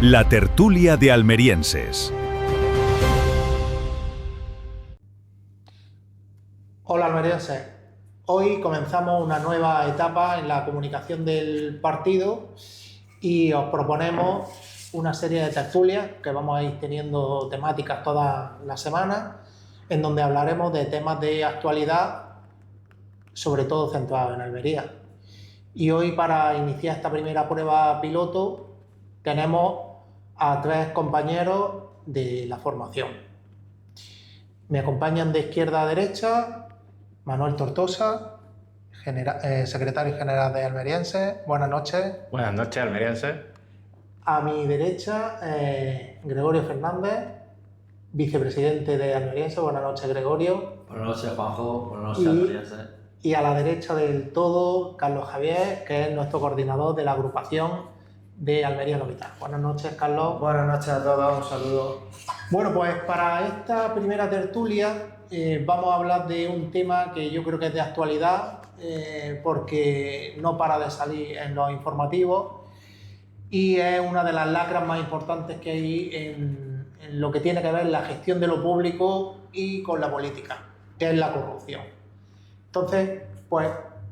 La tertulia de almerienses. Hola almerienses, hoy comenzamos una nueva etapa en la comunicación del partido y os proponemos una serie de tertulias que vamos a ir teniendo temáticas todas las semanas, en donde hablaremos de temas de actualidad, sobre todo centrados en Almería. Y hoy, para iniciar esta primera prueba piloto, tenemos a 3 compañeros de la formación. Me acompañan de izquierda a derecha Manuel Tortosa, secretario general de Almerienses. Buenas noches. Buenas noches, almerienses. A mi derecha, Gregorio Fernández, vicepresidente de Almerienses. Buenas noches, Gregorio. Buenas noches, Juanjo. Buenas noches, almerienses. Y a la derecha del todo, Carlos Javier, que es nuestro coordinador de la agrupación de Almería Lovital. Buenas noches, Carlos. Buenas noches a todos, un saludo. Bueno, pues para esta primera tertulia vamos a hablar de un tema que yo creo que es de actualidad, porque no para de salir en los informativos y es una de las lacras más importantes que hay en lo que tiene que ver la gestión de lo público y con la política, que es la corrupción. Entonces, pues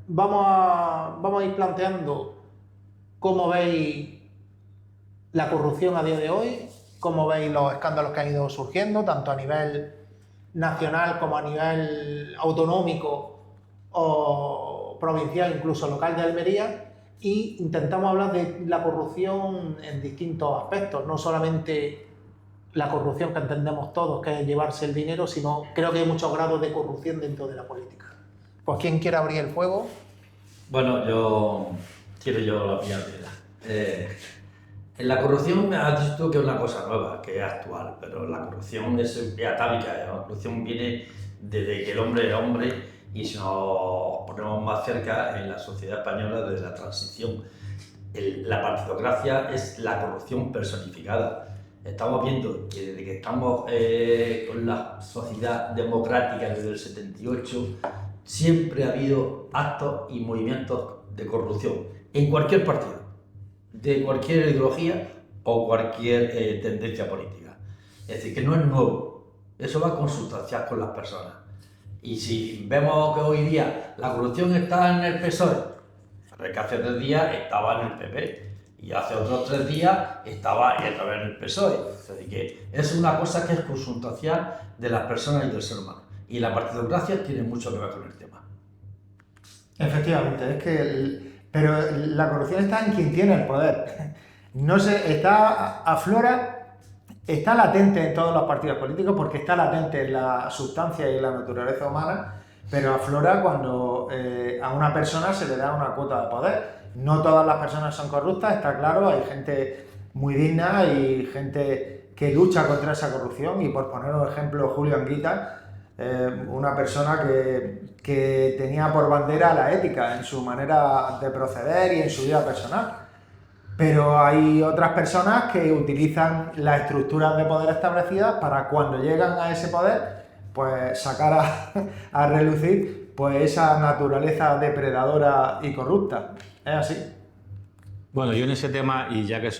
vamos a ir planteando cómo veis la corrupción a día de hoy, cómo veis los escándalos que han ido surgiendo, tanto a nivel nacional como a nivel autonómico o provincial, incluso local de Almería, y intentamos hablar de la corrupción en distintos aspectos, no solamente la corrupción que entendemos todos, que es llevarse el dinero, sino creo que hay muchos grados de corrupción dentro de la política. Pues ¿quién quiere abrir el fuego? Bueno, yo quiero la primera. En la corrupción me has dicho tú que es una cosa nueva, que es actual, pero la corrupción es atávica. La corrupción viene desde que el hombre era hombre, y si nos ponemos más cerca en la sociedad española, desde la transición. La partidocracia es la corrupción personificada. Estamos viendo que desde que estamos con la sociedad democrática desde el 78, siempre ha habido actos y movimientos de corrupción en cualquier partido, de cualquier ideología o cualquier tendencia política. Es decir, que no es nuevo, eso va consustancial con las personas. Y si vemos que hoy día la corrupción está en el PSOE, pero es que hace 3 días estaba en el PP y hace otros 3 días estaba otra vez en el PSOE. Es decir, que es una cosa que es consustancial de las personas y del ser humano. Y la partidocracia tiene mucho que ver con el tema. Efectivamente, es que pero la corrupción está en quien tiene el poder. No se aflora, está latente en todos los partidos políticos porque está latente en la sustancia y en la naturaleza humana, pero aflora cuando a una persona se le da una cuota de poder. No todas las personas son corruptas, está claro, hay gente muy digna y gente que lucha contra esa corrupción, y por poner un ejemplo, Julio Anguita, una persona que tenía por bandera la ética en su manera de proceder y en su vida personal. Pero hay otras personas que utilizan las estructuras de poder establecidas para, cuando llegan a ese poder, pues sacar a relucir pues esa naturaleza depredadora y corrupta. Es así. Bueno, yo en ese tema, y ya que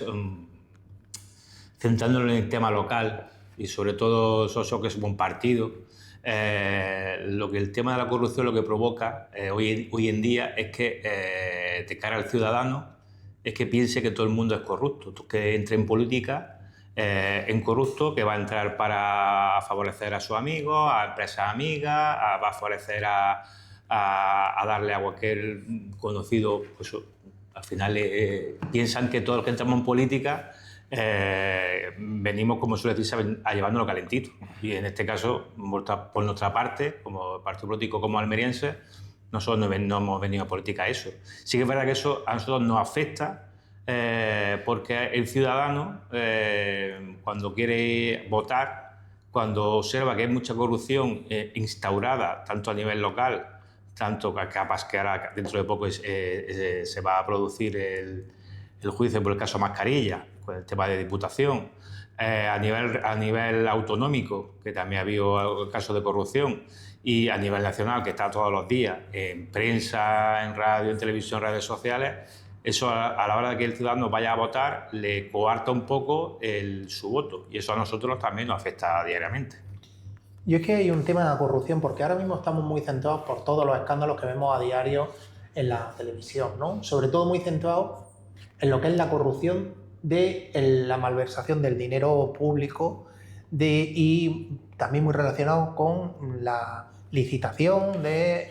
centrándolo en el tema local, y sobre todo Soso, que es un partido, lo que el tema de la corrupción lo que provoca hoy en día es que de cara al ciudadano es que piense que todo el mundo es corrupto, que entre en política en corrupto, que va a entrar para favorecer a sus amigos, a empresas amigas, va a favorecer a darle a cualquier conocido. Pues al final piensan que todos los que entramos en política venimos, como suele decirse, a llevándolo calentito. Y en este caso, por nuestra parte, como partido político, como almerienses, nosotros no hemos venido a política a eso. Sí que es verdad que eso a nosotros nos afecta, porque el ciudadano, cuando quiere votar, cuando observa que hay mucha corrupción instaurada, tanto a nivel local, tanto capaz que ahora dentro de poco se va a producir el juicio por el caso Mascarilla, con el tema de Diputación, a nivel autonómico, que también ha habido casos de corrupción, y a nivel nacional, que está todos los días en prensa, en radio, en televisión, redes sociales, eso a la hora de que el ciudadano vaya a votar le coarta un poco su voto, y eso a nosotros también nos afecta diariamente. Y es que hay un tema de corrupción, porque ahora mismo estamos muy centrados por todos los escándalos que vemos a diario en la televisión, ¿no? Sobre todo muy centrados en lo que es la corrupción de la malversación del dinero público y también muy relacionado con la licitación de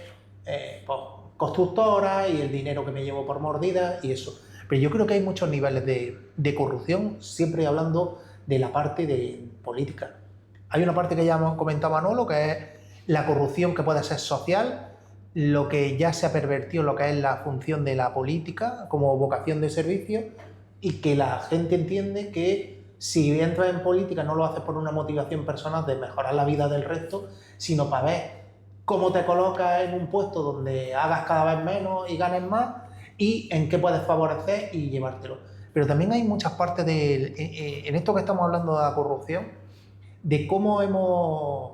constructoras y el dinero que me llevo por mordida y eso. Pero yo creo que hay muchos niveles de corrupción, siempre hablando de la parte de política. Hay una parte que ya hemos comentado Manolo, que es la corrupción que puede ser social, lo que ya se ha pervertido en lo que es la función de la política como vocación de servicio, y que la gente entiende que si entras en política no lo haces por una motivación personal de mejorar la vida del resto, sino para ver cómo te colocas en un puesto donde hagas cada vez menos y ganes más, y en qué puedes favorecer y llevártelo. Pero también hay muchas partes en esto que estamos hablando de la corrupción, de cómo hemos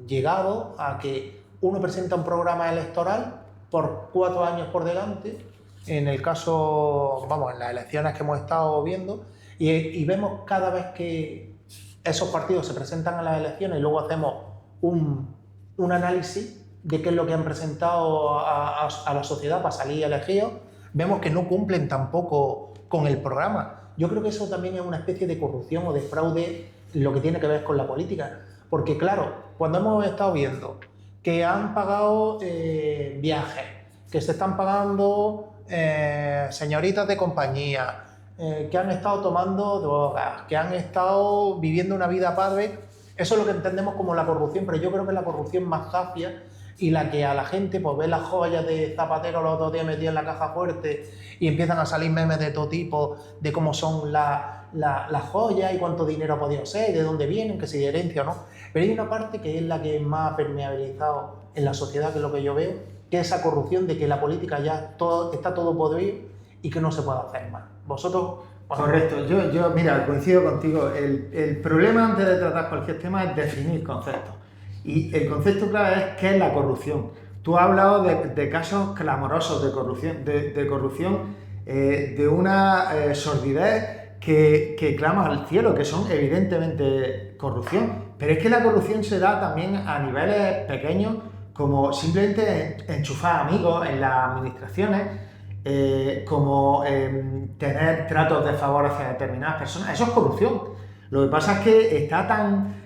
llegado a que uno presenta un programa electoral por 4 años por delante, en el caso, vamos, en las elecciones que hemos estado viendo, y vemos cada vez que esos partidos se presentan a las elecciones y luego hacemos un análisis de qué es lo que han presentado a la sociedad para salir elegidos, vemos que no cumplen tampoco con el programa. Yo creo que eso también es una especie de corrupción o de fraude, lo que tiene que ver con la política. Porque claro, cuando hemos estado viendo que han pagado viajes, que se están pagando señoritas de compañía, que han estado tomando drogas, que han estado viviendo una vida padre, eso es lo que entendemos como la corrupción, pero yo creo que es la corrupción más zafia y la que a la gente pues ve las joyas de Zapatero los otros días metidas en la caja fuerte y empiezan a salir memes de todo tipo de cómo son las joyas y cuánto dinero ha podido ser y de dónde vienen, que si de herencia o no. Pero hay una parte que es la que más ha permeabilizado en la sociedad, que es lo que yo veo, que es esa corrupción de que la política ya está todo podrido y que no se puede hacer más. Vosotros... Bueno, correcto, yo mira, coincido contigo. El problema antes de tratar cualquier tema es definir conceptos. Y el concepto clave es qué es la corrupción. Tú has hablado de casos clamorosos de corrupción, de una sordidez que clama al cielo, que son evidentemente corrupción. Pero es que la corrupción se da también a niveles pequeños, como simplemente enchufar amigos en las administraciones, como tener tratos de favor hacia determinadas personas. Eso es corrupción. Lo que pasa es que está tan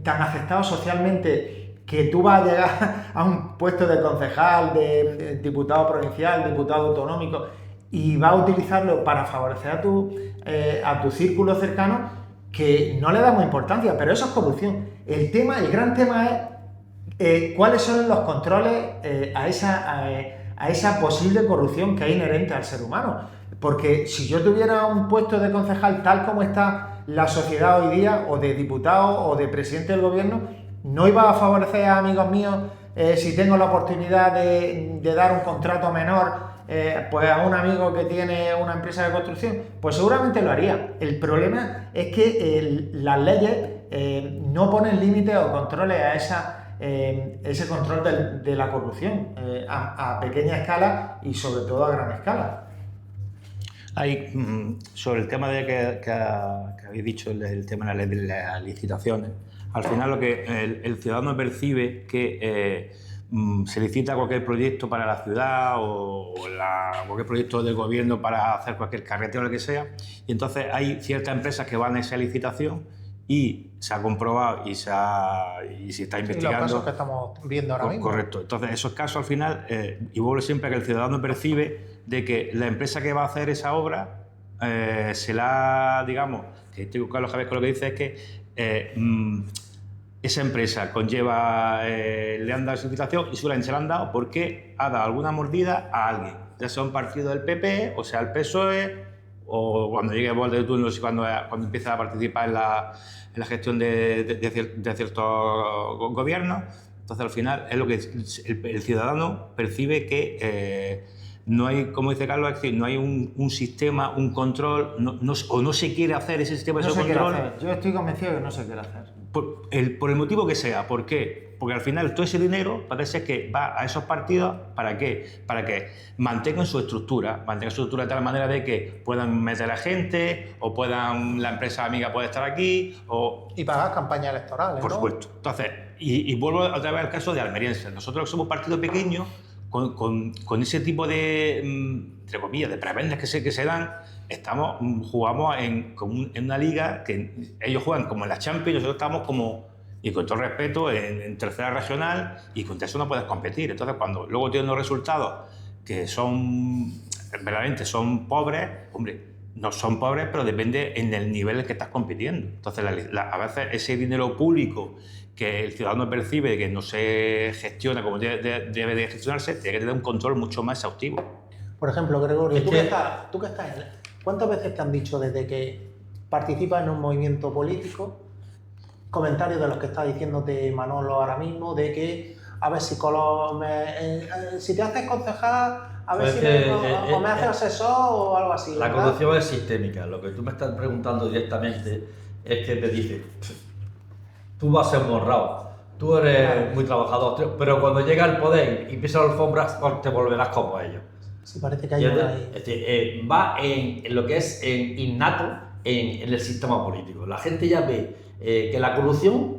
aceptado socialmente que tú vas a llegar a un puesto de concejal, de diputado provincial, diputado autonómico, y vas a utilizarlo para favorecer a tu círculo cercano, que no le damos importancia, pero eso es corrupción. El gran tema es cuáles son los controles a esa posible corrupción que hay inherente al ser humano. Porque si yo tuviera un puesto de concejal tal como está la sociedad hoy día, o de diputado o de presidente del gobierno, no iba a favorecer a amigos míos si tengo la oportunidad de dar un contrato menor pues a un amigo que tiene una empresa de construcción, pues seguramente lo haría. El problema es que las leyes no ponen límites o controles a ese control de la corrupción a pequeña escala y sobre todo a gran escala. Sobre el tema que habéis dicho, el tema de las licitaciones, al final lo que el ciudadano percibe que se licita cualquier proyecto para la ciudad o cualquier proyecto del gobierno para hacer cualquier carretera o lo que sea, y entonces hay ciertas empresas que van a esa licitación y se ha comprobado y se está investigando. Los casos que estamos viendo ahora mismo. Correcto. Entonces, esos casos al final, y vuelve siempre a que el ciudadano percibe de que la empresa que va a hacer esa obra digamos, que estoy con Carlos Javier, que lo que dice es que esa empresa le han dado esa licitación y seguramente se la han dado porque ha dado alguna mordida a alguien, ya sea un partido del PP, o sea el PSOE, o cuando llegue el de turno, cuando empieza a participar en la gestión de ciertos gobiernos. Entonces, al final, es lo que el ciudadano percibe que no hay, como dice Carlos, es decir, no hay un sistema, un control, o no se quiere hacer ese sistema de control. Yo estoy convencido de que no se quiere hacer. Por el motivo que sea. ¿Por qué? Porque al final todo ese dinero parece que va a esos partidos, ¿para qué? Para que mantengan su estructura de tal manera de que puedan meter a gente, o puedan, la empresa amiga puede estar aquí, o... Y pagar campañas electorales, Por ¿no? supuesto. Entonces, y vuelvo otra vez al caso de Almeriense. Nosotros que somos partido pequeño, con ese tipo de, entre comillas, de prebendas que se dan, jugamos en una liga que ellos juegan como en la Champions, nosotros estamos como, y con todo respeto, en tercera regional, y contra eso no puedes competir. Entonces, cuando luego tienen los resultados que verdaderamente son pobres, hombre, no son pobres, pero depende en el nivel en el que estás compitiendo. Entonces, a veces ese dinero público que el ciudadano percibe que no se gestiona como debe de gestionarse, tiene que tener un control mucho más exhaustivo. Por ejemplo, Gregorio, Es tú que- que estás ¿cuántas veces te han dicho desde que participas en un movimiento político, comentarios de los que está diciéndote Manolo ahora mismo, de que a ver si si te haces concejal, a ver Pues si que, o me haces asesor o algo así? La ¿verdad? corrupción es sistémica. Lo que tú me estás preguntando directamente es que te dice, tú vas a ser un honrado, tú eres muy trabajador, pero cuando llega el poder y pisas la alfombra, te volverás como ellos. Sí, parece que hay Y una... es decir, va en lo que es innato en el sistema político. La gente ya ve que la corrupción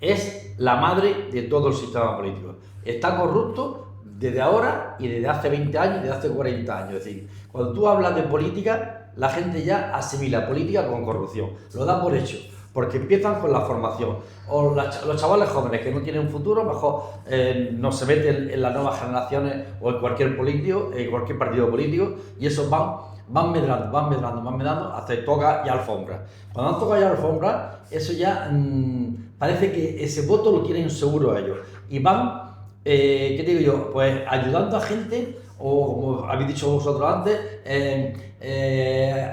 es la madre de todo el sistema político. Está corrupto desde ahora y desde hace 20 años y desde hace 40 años. Es decir, cuando tú hablas de política, la gente ya asimila política con corrupción. Lo da por hecho, porque empiezan con la formación. O los chavales jóvenes que no tienen futuro, mejor no se meten en las nuevas generaciones o en cualquier político, en cualquier partido político, y esos van medrando, hasta que toca ya alfombra. Cuando han tocado ya alfombra, eso ya parece que ese voto lo tienen seguro ellos. Y van, ¿qué te digo yo? Pues ayudando a gente, o como habéis dicho vosotros antes,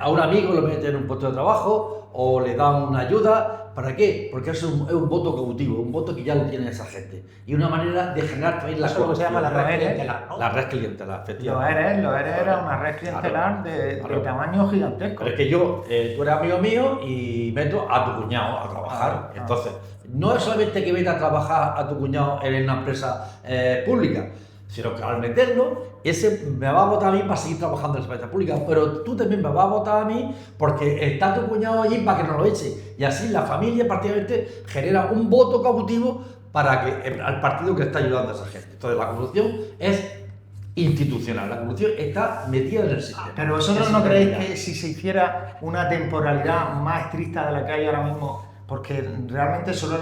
a un amigo lo meten en un puesto de trabajo, o le dan una ayuda. ¿Para qué? Porque es un voto cautivo, un voto que ya lo tiene esa gente. Y una manera de generar también la Eso es lo que se llama la corrupción. red clientelar, ¿no? La red clientelar, Lo efectivamente. eres era una red clientelar de tamaño gigantesco. Pero es que tú eres amigo mío y meto a tu cuñado a trabajar. Entonces, no es solamente que vete a trabajar a tu cuñado en una empresa pública, sino que al meterlo, ese me va a votar a mí para seguir trabajando en la empresa pública, pero tú también me vas a votar a mí porque está tu cuñado allí para que no lo eche. Y así la familia prácticamente genera un voto cautivo para que al partido que está ayudando a esa gente. Entonces, la corrupción es institucional, la corrupción está metida en el sistema. Pero vosotros Es no creéis sistémica. que si se hiciera una temporalidad más estricta de la que hay ahora mismo, porque realmente solo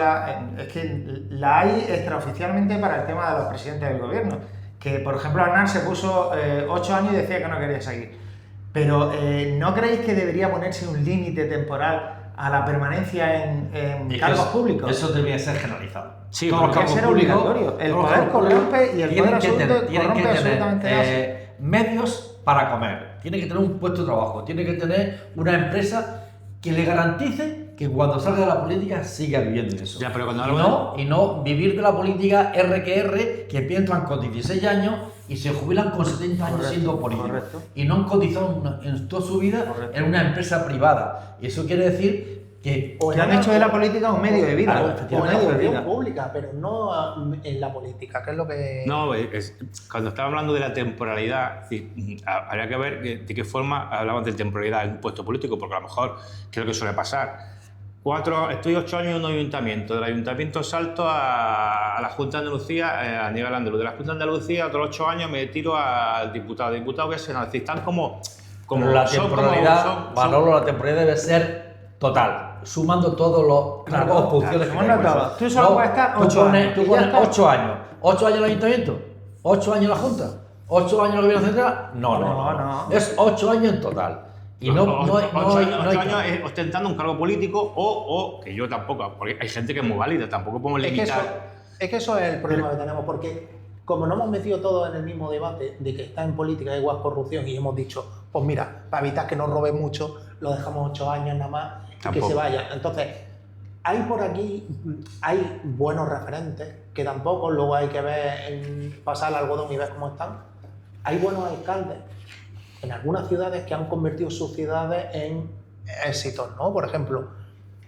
es que la hay extraoficialmente para el tema de los presidentes del gobierno, que por ejemplo Aznar se puso 8 años y decía que no quería seguir. Pero ¿no creéis que debería ponerse un límite temporal a la permanencia en Y cargos eso- públicos? Eso debería ser generalizado. Sí, Todos los porque cargos ser públicos, obligatorio. El todos los poder cargos públicos corrompe y el tienen poder que absoluto tienen corrompe que absolutamente tener medios para comer, tiene que tener un puesto de trabajo, tiene que tener una empresa que le garantice que cuando salga de la política siga viviendo eso. Ya, pero cuando y, hablamos no, y no vivir de la política RQR, que empiezan con 16 años y se jubilan con 70 años Correcto, siendo políticos. correcto. Y no han cotizado en toda su vida Correcto. en una empresa privada. Y eso quiere decir que... Que han hecho de la política un medio de vida. Claro, O en efectivamente. la Un medio de función vida. pública, pero no en la política, que es lo que... No, cuando estaba hablando de la temporalidad, habría que ver de qué forma hablamos de temporalidad en un puesto político, porque a lo mejor, ¿qué es lo que suele pasar? Estoy 8 años en un ayuntamiento, del ayuntamiento salto a la Junta de Andalucía a nivel andaluz, de la Junta de Andalucía otros 8 años me tiro al diputado que es senador. Es decir, están como Pero la son temporalidad, son- Manolo, la temporalidad debe ser total, sumando todos los cargos, funciones que sumando tenemos. todo. Tú solo puedes estar tú 8 pones- años, Tú y ya pones está. 8 años. 8 años en el ayuntamiento, 8 años en la Junta, 8 años en el gobierno central. No. Es 8 años en total. Y no hay- ocho años cambio. ostentando un cargo político o que yo tampoco, porque hay gente que es muy válida, tampoco podemos Es que, limitar. eso es el problema que tenemos, porque como no hemos metido todos en el mismo debate de que está en política igual corrupción y hemos dicho, pues mira, para evitar que nos robe mucho, lo dejamos 8 años nada más y que Tampoco. se vaya. Entonces, hay por aquí, hay buenos referentes, que tampoco, luego hay que ver, pasar el algodón y ver cómo están. Hay buenos alcaldes en algunas ciudades que han convertido sus ciudades en éxitos, ¿no? Por ejemplo,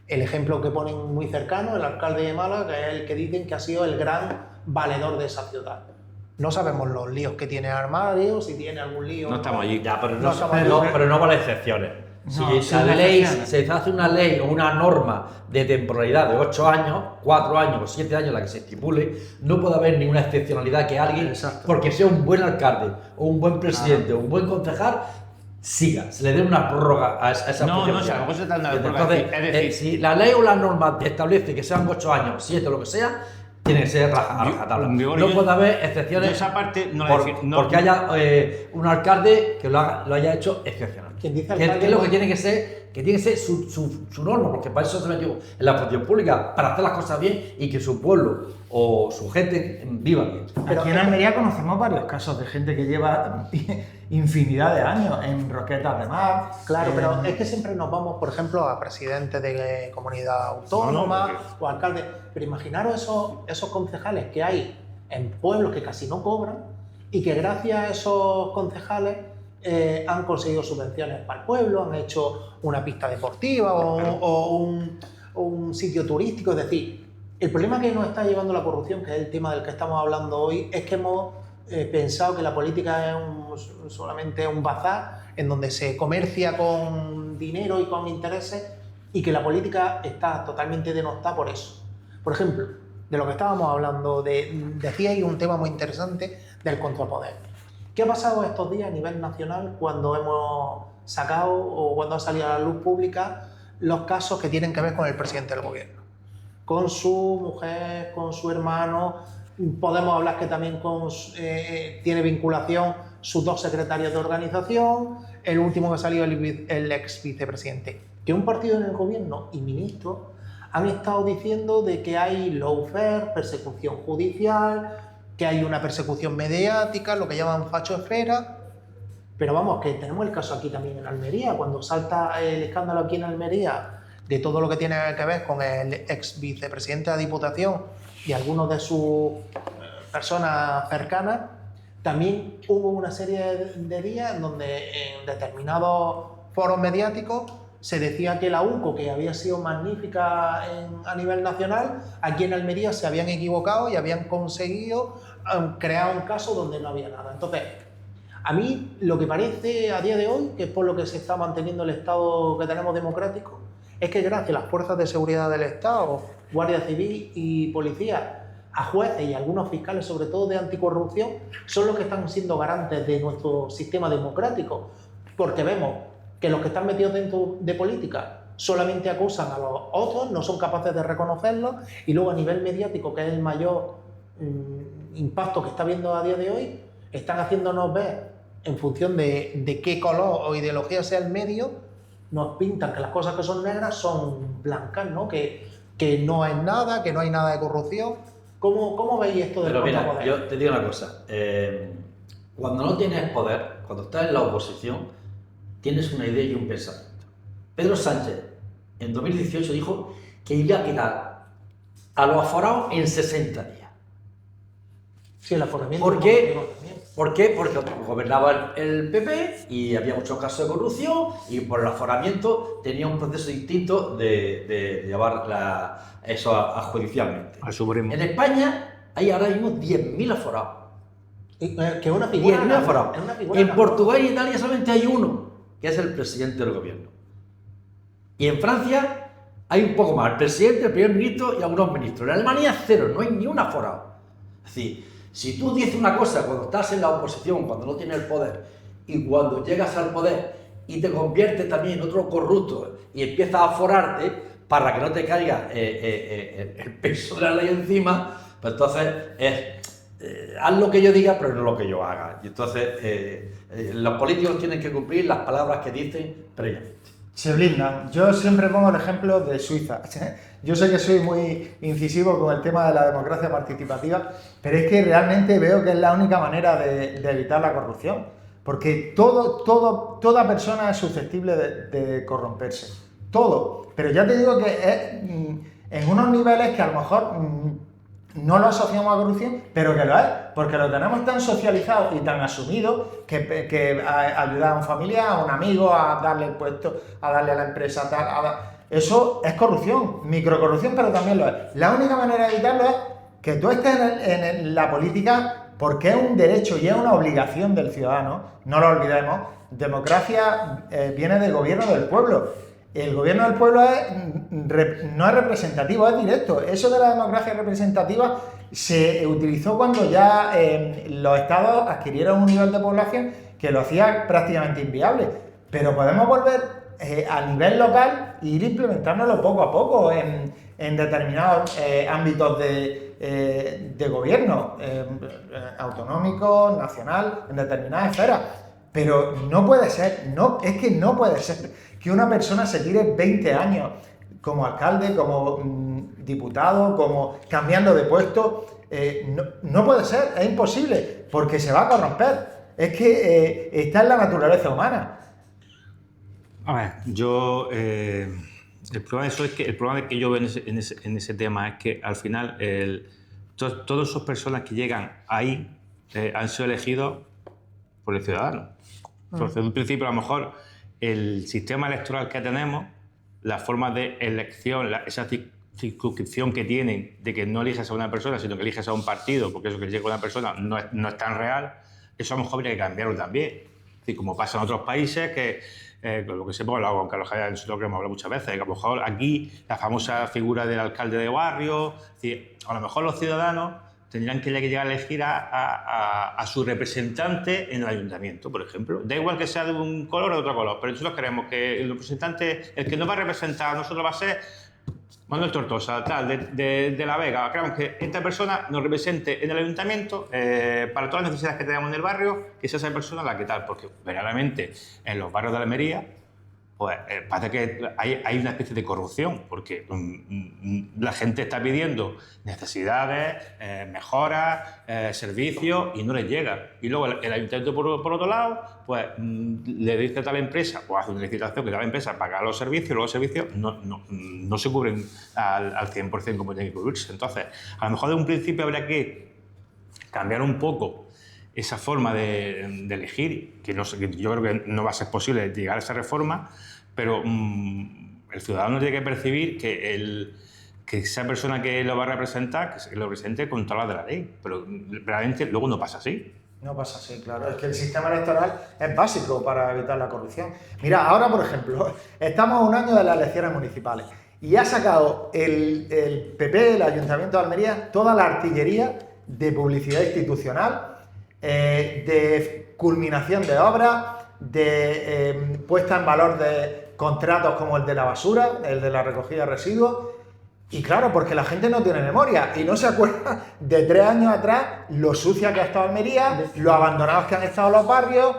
El ejemplo que ponen muy cercano, el alcalde de Málaga, que es el que dicen que ha sido el gran valedor de esa ciudad. No sabemos los líos que tiene armario, si tiene algún lío. No estamos allí. Ya, pero No no, estamos pero no vale excepciones. Si No, la sin ley, excepciones. se hace una ley o una norma de temporalidad de 8 años, 4 años o 7 años, la que se estipule, no puede haber ninguna excepcionalidad que alguien, Exacto. porque sea un buen alcalde o un buen presidente o un buen concejal, siga, se le dé una prórroga a esa No, función. no, si a lo mejor se está dando prórroga, Entonces, es decir, si la ley o la norma establece que sean 8 años, 7 o lo que sea, tiene que ser rajatabla. Gregorio, No puede haber excepciones yo esa parte no la defiendo, no. porque haya un alcalde que lo haya hecho excepcional. Quien dice Que alcalde es lo no- que tiene que ser su norma, porque para eso se metió en la función pública, para hacer las cosas bien y que su pueblo o su gente viva bien. Pero- Aquí en Almería conocemos varios casos de gente que lleva infinidad de años en Roquetas de Mar. Claro, pero en- es que siempre nos vamos, por ejemplo, a presidentes de comunidad autónoma o alcaldes. Pero imaginaros esos concejales que hay en pueblos que casi no cobran y que gracias a esos concejales han conseguido subvenciones para el pueblo, han hecho una pista deportiva o un sitio turístico. Es decir, el problema que nos está llevando la corrupción, que es el tema del que estamos hablando hoy, es que hemos pensado que la política es solamente un bazar en donde se comercia con dinero y con intereses y que la política está totalmente denostada por eso. Por ejemplo, de lo que estábamos hablando, decíais un tema muy interesante del contrapoder. ¿Qué ha pasado estos días a nivel nacional cuando hemos sacado o cuando ha salido a la luz pública los casos que tienen que ver con el presidente del gobierno? Con su mujer, con su hermano, podemos hablar que también tiene vinculación sus 2 secretarios de organización, el último que salió el ex vicepresidente. Que un partido en el gobierno y ministros han estado diciendo de que hay lawfare, persecución judicial, que hay una persecución mediática, lo que llaman fachoesfera. Pero vamos, que tenemos el caso aquí también en Almería, cuando salta el escándalo aquí en Almería de todo lo que tiene que ver con el ex vicepresidente de la Diputación y algunos de sus personas cercanas, también hubo una serie de días en donde en determinados foros mediáticos se decía que la UCO, que había sido magnífica a nivel nacional, aquí en Almería se habían equivocado y habían conseguido crear un caso donde no había nada. Entonces, a mí lo que parece a día de hoy, que es por lo que se está manteniendo el Estado que tenemos democrático, es que gracias a las fuerzas de seguridad del Estado, Guardia Civil y Policía, a jueces y a algunos fiscales, sobre todo de anticorrupción, son los que están siendo garantes de nuestro sistema democrático, porque vemos que los que están metidos dentro de política solamente acusan a los otros, no son capaces de reconocerlos, y luego a nivel mediático, que es el mayor impacto que está viendo a día de hoy, están haciéndonos ver, en función de qué color o ideología sea el medio, nos pintan que las cosas que son negras son blancas, ¿no? Que no es nada, que no hay nada de corrupción. ¿Cómo veis esto del Pero mira, contrapoder? yo te digo una cosa. Cuando no tienes poder, cuando estás en la oposición, tienes una idea y un pensamiento. Pedro Sánchez, en 2018, dijo que iba a quitar a los aforados en 60 días. Sí, el aforamiento. ¿Por qué? también. ¿Por qué? Porque gobernaba el PP y había muchos casos de corrupción y por el aforamiento tenía un proceso distinto de llevar eso a judicialmente. Al Supremo. En España hay ahora mismo 10.000 aforados. Que es una figura. 10.000 aforados. es una figura En natural. Portugal y Italia solamente hay uno, que es el presidente del gobierno. Y en Francia hay un poco más, el presidente, el primer ministro y algunos ministros. En Alemania cero, no hay ni un aforado. Es decir, si tú dices una cosa cuando estás en la oposición, cuando no tienes el poder, y cuando llegas al poder y te conviertes también en otro corrupto y empiezas a aforarte para que no te caiga el peso de la ley encima, pues entonces haz lo que yo diga, pero no lo que yo haga. Y entonces los políticos tienen que cumplir las palabras que dicen previamente. Se blindan. Yo siempre pongo el ejemplo de Suiza. Yo sé que soy muy incisivo con el tema de la democracia participativa, pero es que realmente veo que es la única manera de evitar la corrupción. Porque toda persona es susceptible de corromperse. Todo. Pero ya te digo que es en unos niveles que a lo mejor no lo asociamos a corrupción, pero que lo es, porque lo tenemos tan socializado y tan asumido que ayudar a un familiar, a un amigo, a darle el puesto, a darle a la empresa tal, Eso es corrupción, microcorrupción, pero también lo es. La única manera de evitarlo es que tú estés en la política porque es un derecho y es una obligación del ciudadano, no lo olvidemos. Democracia viene del gobierno del pueblo. El gobierno del pueblo no es representativo, es directo. Eso de la democracia representativa se utilizó cuando ya los estados adquirieron un nivel de población que lo hacía prácticamente inviable. Pero podemos volver a nivel local e ir implementándolo poco a poco en determinados ámbitos de gobierno, autonómico, nacional, en determinadas esferas. Pero no puede ser, es que no puede ser que una persona se tire 20 años como alcalde, como diputado, como cambiando de puesto. No puede ser, es imposible, porque se va a corromper. Es que está en la naturaleza humana. A ver, el problema de eso es que el problema que yo veo en ese tema es que al final todas esas personas que llegan ahí han sido elegidos por el ciudadano. Entonces, en un principio, a lo mejor, el sistema electoral que tenemos, la forma de elección, esa circunscripción que tienen de que no eliges a una persona, sino que eliges a un partido, porque eso que llega una persona no es tan real, eso a lo mejor habría que cambiarlo también. Es decir, como pasa en otros países, que lo que se puede hablar con Carlos Javier, nosotros que hemos hablado muchas veces, que a lo mejor aquí la famosa figura del alcalde de barrio, es decir, a lo mejor los ciudadanos tendrían que llegar a elegir a su representante en el ayuntamiento, por ejemplo. Da igual que sea de un color o de otro color, pero nosotros queremos que el representante, el que nos va a representar a nosotros va a ser Manuel Tortosa, tal, de La Vega. Queremos que esta persona nos represente en el ayuntamiento para todas las necesidades que tenemos en el barrio, que sea esa persona la que tal, porque verdaderamente en los barrios de Almería pues parece que hay una especie de corrupción, porque la gente está pidiendo necesidades, mejoras, servicios y no les llega. Y luego el ayuntamiento, por otro lado, pues le dice a tal empresa, o hace una licitación que tal empresa paga los servicios, y luego los servicios no se cubren al 100% como tienen que cubrirse. Entonces, a lo mejor de un principio habría que cambiar un poco esa forma de elegir, que yo creo que no va a ser posible llegar a esa reforma, pero el ciudadano tiene que percibir que esa persona que lo va a representar, que lo represente con todas las de la ley, pero realmente luego no pasa así. No pasa así, claro. Es que el sistema electoral es básico para evitar la corrupción. Mira, ahora, por ejemplo, estamos a un año de las elecciones municipales y ha sacado el PP, el Ayuntamiento de Almería, toda la artillería de publicidad institucional, de culminación de obras, de puesta en valor de contratos como el de la basura, el de la recogida de residuos. Y claro, porque la gente no tiene memoria y no se acuerda de 3 años atrás lo sucia que ha estado Almería, lo abandonados que han estado los barrios,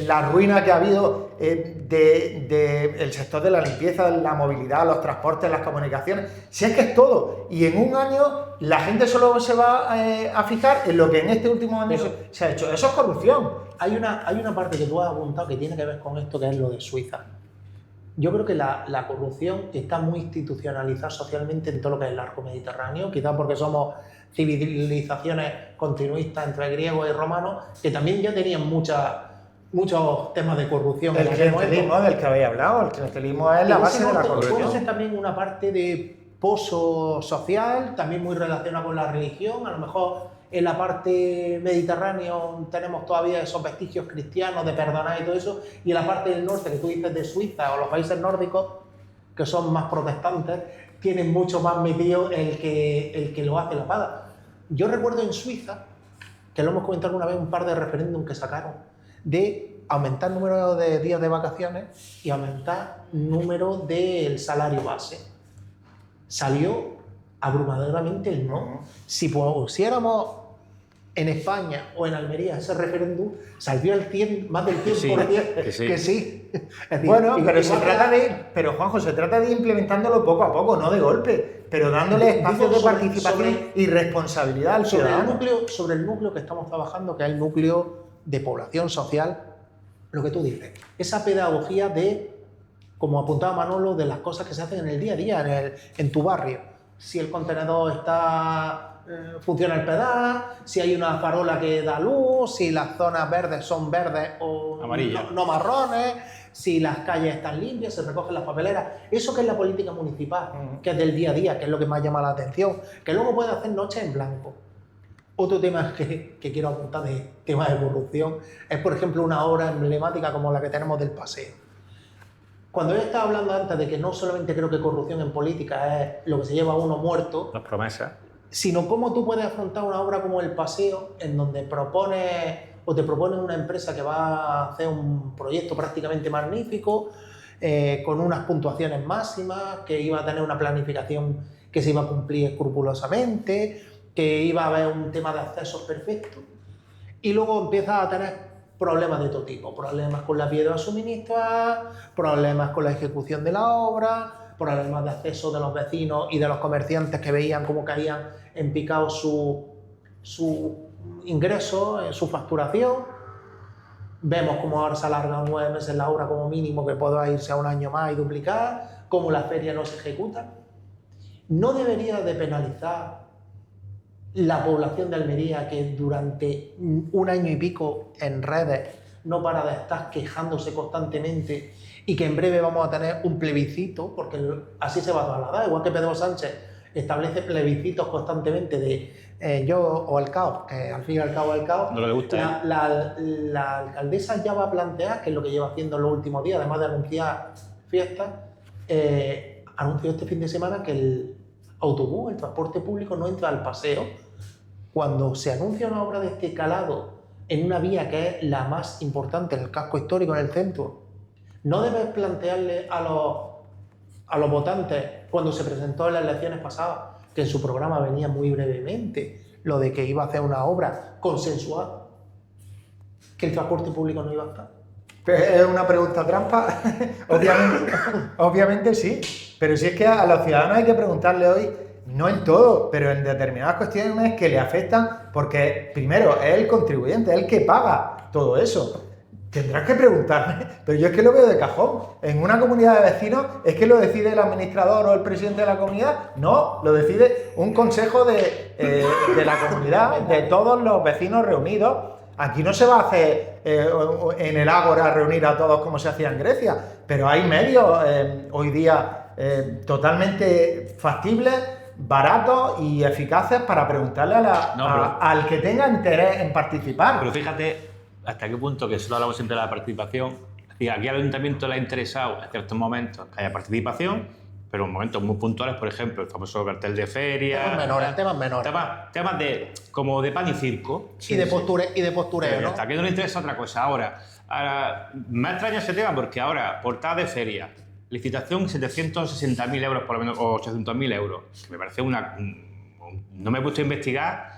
la ruina que ha habido del sector de la limpieza, de la movilidad, los transportes, las comunicaciones. Si es que es todo. Y en un año la gente solo se va a fijar en lo que en este último año se ha hecho. Eso es corrupción. Hay una parte que tú has apuntado que tiene que ver con esto, que es lo de Suiza. Yo creo que la corrupción está muy institucionalizada socialmente en todo lo que es el arco mediterráneo, quizás porque somos civilizaciones continuistas entre griegos y romanos, que también ya tenían muchos temas de corrupción. El clientelismo del que habéis hablado, el clientelismo es la base de la corrupción. Puede ser también una parte de pozo social, también muy relacionada con la religión, a lo mejor en la parte mediterránea tenemos todavía esos vestigios cristianos de perdonar y todo eso, y en la parte del norte, que tú dices de Suiza o los países nórdicos, que son más protestantes, tienen mucho más metido el que lo hace la paga. Yo recuerdo en Suiza, que lo hemos comentado alguna vez, un par de referéndums que sacaron, de aumentar el número de días de vacaciones y aumentar el número del salario base. Salió abrumadoramente el no. Si pusiéramos en España o en Almería ese referéndum, salió más del 100% que sí. Es decir, bueno, pero Juanjo, se trata de implementándolo poco a poco, no de golpe, pero dándole espacios de participación y responsabilidad al ciudadano. Sobre el núcleo que estamos trabajando, que es el núcleo de población social, lo que tú dices, esa pedagogía de, como apuntaba Manolo, de las cosas que se hacen en el día a día, en tu barrio. Si el contenedor funciona el pedal, si hay una farola que da luz, si las zonas verdes son verdes o amarillas, no marrones, si las calles están limpias, se recogen las papeleras. Eso que es la política municipal, que es del día a día, que es lo que más llama la atención, que luego puede hacer noches en blanco. Otro tema que quiero apuntar de temas de corrupción es, por ejemplo, una obra emblemática como la que tenemos del paseo. Cuando yo estaba hablando antes de que no solamente creo que corrupción en política es lo que se lleva a uno muerto, Las promesas. sino cómo tú puedes afrontar una obra como el paseo, en donde te propone una empresa que va a hacer un proyecto prácticamente magnífico, con unas puntuaciones máximas, que iba a tener una planificación que se iba a cumplir escrupulosamente, que iba a haber un tema de accesos perfecto, y luego empiezas a tener problemas de todo tipo, problemas con la piedra suministrada, problemas con la ejecución de la obra, problemas de acceso de los vecinos y de los comerciantes que veían cómo caían en picado su ingreso, su facturación. Vemos cómo ahora se alarga 9 meses la obra como mínimo, que pueda irse a un año más y duplicar, cómo la feria no se ejecuta. No debería de penalizar la población de Almería, que durante un año y pico en redes no para de estar quejándose constantemente, y que en breve vamos a tener un plebiscito, porque así se va a trasladar, igual que Pedro Sánchez establece plebiscitos constantemente de yo o el caos, que al fin y al cabo el caos. No le gusta. La alcaldesa ya va a plantear, que es lo que lleva haciendo en los últimos días, además de anunciar fiestas, anunció este fin de semana que el autobús, el transporte público, no entra al paseo. Cuando se anuncia una obra de este calado en una vía que es la más importante en el casco histórico, en el centro, no debes plantearle a los votantes, cuando se presentó en las elecciones pasadas, que en su programa venía muy brevemente lo de que iba a hacer una obra consensuada, que el transporte público no iba a estar. ¿Es una pregunta trampa? Obviamente sí, pero si es que a los ciudadanos hay que preguntarle hoy, no en todo, pero en determinadas cuestiones que le afectan, porque primero es el contribuyente, es el que paga todo eso. Tendrás que preguntarme, pero yo es que lo veo de cajón. En una comunidad de vecinos, ¿es que lo decide el administrador o el presidente de la comunidad? No, lo decide un consejo de la comunidad, de todos los vecinos reunidos. Aquí no se va a hacer en el ágora reunir a todos como se hacía en Grecia, pero hay medios hoy día totalmente factibles, baratos y eficaces para preguntarle al que tenga interés en participar. Pero fíjate hasta qué punto, que solo hablamos siempre de la participación. Y aquí al ayuntamiento le ha interesado en ciertos momentos que haya participación, pero en momentos muy puntuales, por ejemplo, el famoso cartel de feria. Temas menores. Temas como de pan y circo. Y de postureo, ¿no? Hasta que no le interesa otra cosa. Ahora, me extraña ese tema porque ahora, portada de feria, licitación 760.000 euros por lo menos, o 800.000 euros. Que me parece no me he puesto a investigar,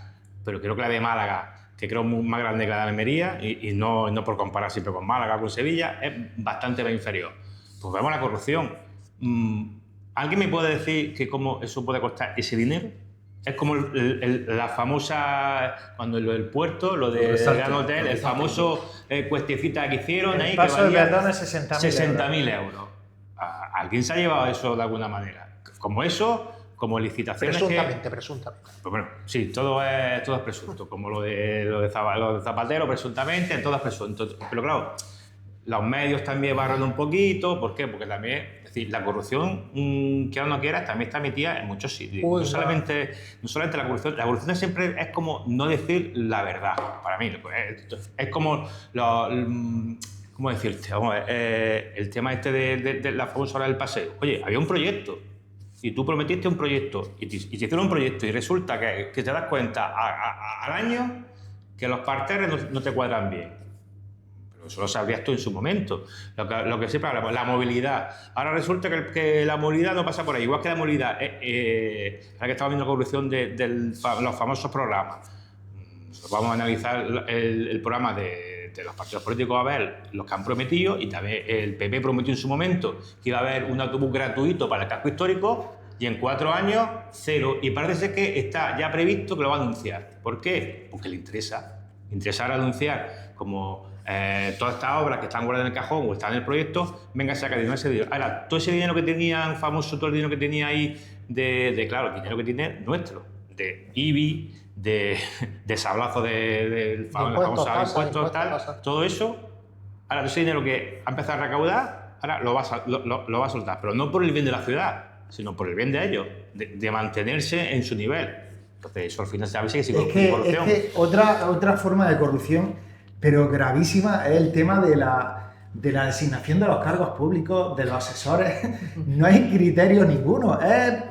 pero creo que la de Málaga, que creo más grande que la de Almería, y no por comparar siempre con Málaga o con Sevilla, es bastante más inferior. Pues vemos la corrupción. ¿Alguien me puede decir que cómo eso puede costar ese dinero? Es como la famosa, cuando el puerto, lo del Gran Hotel, el famoso cuestecita que hicieron ahí, el paso que valía de Verdón es 60.000 euros. ¿Alguien se ha llevado eso de alguna manera? Como eso, como licitaciones Presuntamente. Pues bueno, sí, todo es presunto, como lo de Zapatero, presuntamente, todo es presunto. Pero claro, los medios también barran un poquito. ¿Por qué? Porque también, es decir, la corrupción, quiera o no quiera, también está metida en muchos sitios. No solamente la corrupción siempre es como no decir la verdad, para mí. Es como ¿cómo decirte? Vamos a ver, el tema este de la famosa hora del paseo. Oye, había un proyecto. Y tú prometiste un proyecto y te hicieron un proyecto y resulta que te das cuenta al año que los parterres no te cuadran bien. Pero eso lo sabrías tú en su momento. Lo que siempre hablamos, la movilidad. Ahora resulta que la movilidad no pasa por ahí. Igual que la movilidad, ahora que estamos viendo la corrupción de los famosos programas. Vamos a analizar el programa de los partidos políticos, a ver los que han prometido, y también el PP prometió en su momento que iba a haber un autobús gratuito para el casco histórico, y en 4 años, 0. Y parece ser que está ya previsto que lo va a anunciar. ¿Por qué? Porque le interesa ahora anunciar como todas estas obras que están guardadas en el cajón o están en el proyecto, venga a sacar ese dinero. Ahora, todo ese dinero que tenían famoso, todo el dinero que tenía ahí claro, el dinero que tiene nuestro, de IBI, de sablazo de famosos impuestos, tal, todo eso Ahora, ese dinero que ha empezado a recaudar, ahora lo va a soltar, pero no por el bien de la ciudad, sino por el bien de ellos, de mantenerse en su nivel. Entonces, eso al final se sigue siendo corrupción. Es que otra forma de corrupción, pero gravísima, es el tema de la designación de los cargos públicos, de los asesores. No hay criterio ninguno.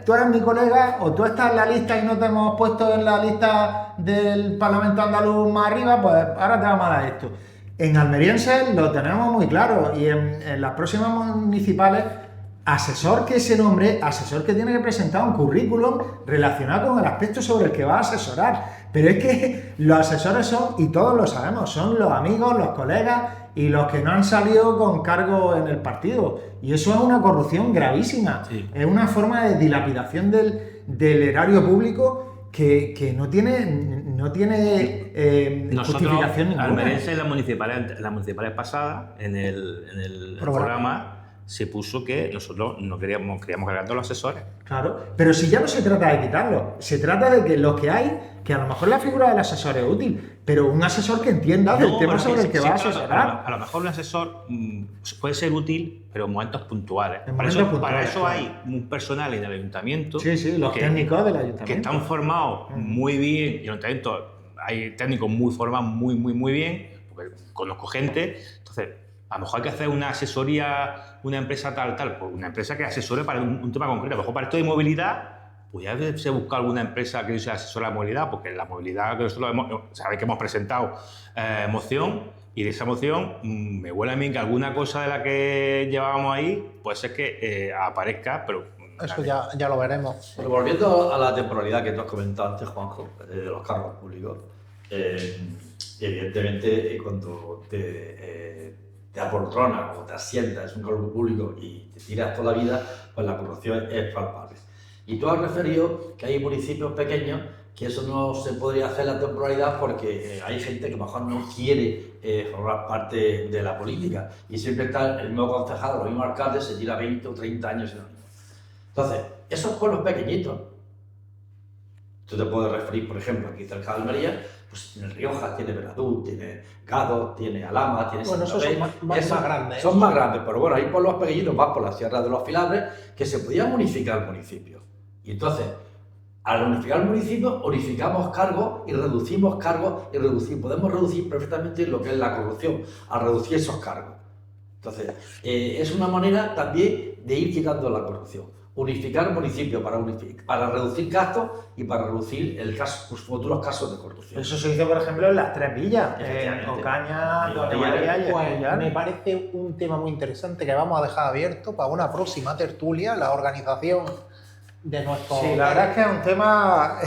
Tú eres mi colega o tú estás en la lista y no te hemos puesto en la lista del Parlamento andaluz más arriba, pues ahora te vamos a dar esto. En Almerienses lo tenemos muy claro y en las próximas municipales, asesor que se nombre, asesor que tiene que presentar un currículum relacionado con el aspecto sobre el que va a asesorar. Pero es que los asesores son, y todos lo sabemos, son los amigos, los colegas y los que no han salido con cargo en el partido. Y eso es una corrupción gravísima. Sí. Es una forma de dilapidación del erario público que no tiene justificación ninguna. Almerienses, en las municipales pasadas, en el programa se puso que nosotros no queríamos cargar todos los asesores. Claro, pero si ya no se trata de quitarlo, se trata de que los que hay, que a lo mejor la figura del asesor es útil, pero un asesor que entienda del tema sobre el que va a asesorar. A lo mejor un asesor puede ser útil, pero en momentos puntuales. Para eso hay un personal en el ayuntamiento. Sí, los técnicos del ayuntamiento. Que están formados muy bien, y en el ayuntamiento hay técnicos muy formados muy bien, porque conozco gente. Entonces, a lo mejor hay que hacer una asesoría, una empresa tal, pues una empresa que asesore para un tema concreto. A lo mejor para esto de movilidad, pues ya se busca alguna empresa que sea asesora de movilidad, porque la movilidad que nosotros sabéis que hemos presentado moción, y de esa moción me huele a mí que alguna cosa de la que llevábamos ahí puede ser que aparezca, pero... Eso ya lo veremos. Pero volviendo a la temporalidad que tú has comentado antes, Juanjo, de los cargos públicos, evidentemente cuando te apoltrona o te asientas en un cargo público y te tiras toda la vida, pues la corrupción es palpable. Y tú has referido que hay municipios pequeños que eso no se podría hacer en la temporalidad porque hay gente que a lo mejor no quiere formar parte de la política y siempre está el mismo concejal, los mismos alcaldes, se tira 20 o 30 años en lo mismo. Entonces, esos pueblos pequeñitos, tú te puedes referir, por ejemplo, aquí cerca de Almería, pues tiene Rioja, tiene Veradú, tiene Gado, tiene Alhama, tiene Bueno, esos son más grandes. Son más grandes, pero bueno, hay pueblos pequeñitos, más por la Sierra de los Filabres, que se podían unificar el municipio. Y entonces, al unificar el municipio, unificamos cargos y reducimos cargos y podemos reducir perfectamente lo que es la corrupción, al reducir esos cargos. Entonces, es una manera también de ir quitando la corrupción. Unificar municipios para reducir gastos y para reducir los futuros casos de corrupción. Eso se hizo, por ejemplo, en las tres villas, en Ocaña, María y pues me parece un tema muy interesante que vamos a dejar abierto para una próxima tertulia, la organización de nuestro... Sí, la verdad es que es un tema...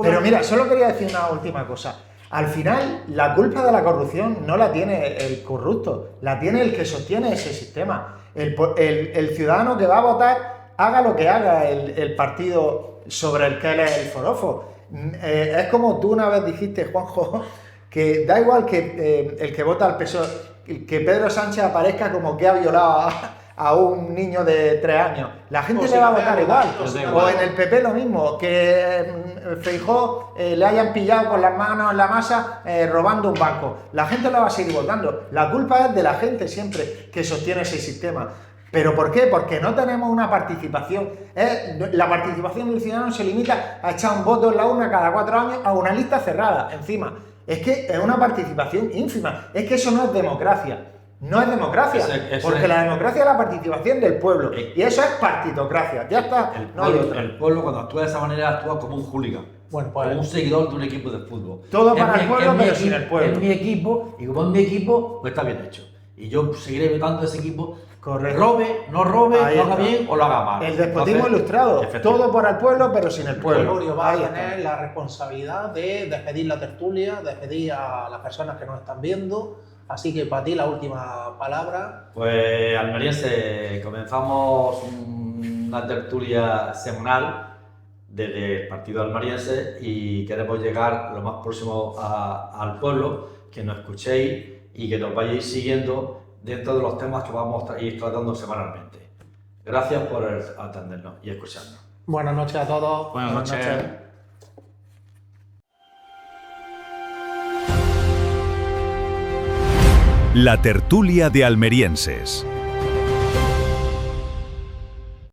Pero mira, solo quería decir una última cosa. Al final, la culpa de la corrupción no la tiene el corrupto, la tiene el que sostiene ese sistema. El ciudadano que va a votar, haga lo que haga el partido sobre el que él es el forofo. Es como tú una vez dijiste, Juanjo, que da igual que el que vota al PSOE, que Pedro Sánchez aparezca como que ha violado a un niño de 3 años. La gente le va a votar igual. O en el PP lo mismo, que Feijóo le hayan pillado con las manos en la masa robando un banco. La gente lo va a seguir votando. La culpa es de la gente siempre que sostiene ese sistema. ¿Pero por qué? Porque no tenemos una participación. La participación del ciudadano se limita a echar un voto en la urna cada 4 años a una lista cerrada, encima. Es que es una participación ínfima. Es que eso no es democracia. No es democracia, porque la democracia es la participación del pueblo. Y eso es partitocracia. Ya está. El pueblo, cuando actúa de esa manera, actúa como un hooligan. Bueno, pues, como un seguidor de un equipo de fútbol. Todo para el pueblo, pero sin el pueblo. Es mi equipo, y como es mi equipo, pues está bien hecho. Y yo seguiré votando a ese equipo. Correcto. Robe, no robe, lo haga bien o lo haga mal. El despotismo ilustrado. Todo por el pueblo, pero sin el pueblo. Gregorio va a tener la responsabilidad de despedir la tertulia, despedir a las personas que nos están viendo. Así que para ti la última palabra. Pues almeriense, comenzamos una tertulia semanal desde el partido almeriense y queremos llegar lo más próximo al pueblo, que nos escuchéis y que nos vayáis siguiendo dentro de los temas que vamos a ir tratando semanalmente. Gracias por atendernos y escucharnos. Buenas noches a todos. Buenas noches. La tertulia de almerienses.